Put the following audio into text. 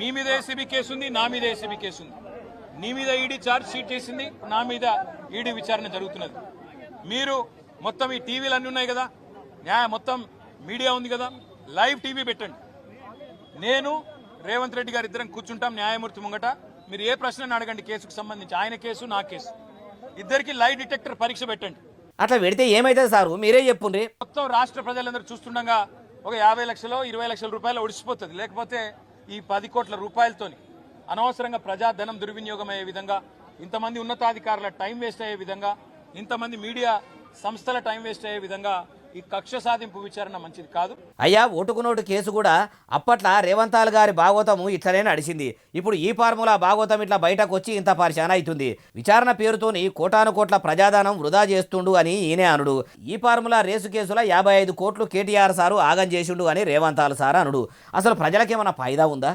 మీ మీద ACB case ఉంది, నా మీద ఏసీబీ కేసు ఉంది. నీ మీద ఈడీ ఛార్జ్ షీట్ చేసింది, నా మీద ఈడీ విచారణ జరుగుతున్నది. మీరు మొత్తం ఈ టీవీలు అన్నీ ఉన్నాయి కదా, మొత్తం మీడియా ఉంది కదా, లైవ్ టీవీ పెట్టండి. నేను రేవంత్ రెడ్డి గారు ఇద్దరం కూర్చుంటాం న్యాయమూర్తి ముంగట. మీరు ఏ ప్రశ్న అడగండి కేసుకు సంబంధించి, ఆయన కేసు నా కేసు, ఇద్దరికి లై డిటెక్టర్ పరీక్ష పెట్టండి. అట్లా పెడితే ఏమైతుంది సారు, మీరే చెప్పుండ్రి. మొత్తం రాష్ట్ర ప్రజలందరూ చూస్తుండగా ఒక 50 లక్షలు 20 లక్షల రూపాయలు ఒడిసిపోతుంది. లేకపోతే ఈ 10 కోట్ల రూపాయలతోని అనవసరంగా ప్రజాధనం దుర్వినియోగం అయ్యే విధంగా, ఇంతమంది ఉన్నతాధికారుల టైం వేస్ట్ అయ్యే విధంగా, ఇంతమంది మీడియా సంస్థల టైం వేస్ట్ అయ్యే విధంగా ఈ కక్ష సాధింపు విచారణ మంచిది కాదు. అయ్యా, ఓటుకు నోటు కేసు కూడా అప్పట్లో రేవంతాల్ గారి భాగవతము ఇట్లనే నడిచింది. ఇప్పుడు ఈ ఫార్ములా భాగవతం ఇట్లా బయటకు వచ్చి ఇంత పరిశాన అవుతుంది. విచారణ పేరుతోని కోటాను కోట్ల ప్రజాధనం వృధా చేస్తుండు అని ఈయనే అనుడు. ఈ ఫార్ములా రేసు కేసులో 55 కోట్లు కేటీఆర్ సారు ఆగం చేసిండు అని రేవంతాల్ సార్ అనుడు. అసలు ప్రజలకేమన్నా ఫాయిదా ఉందా?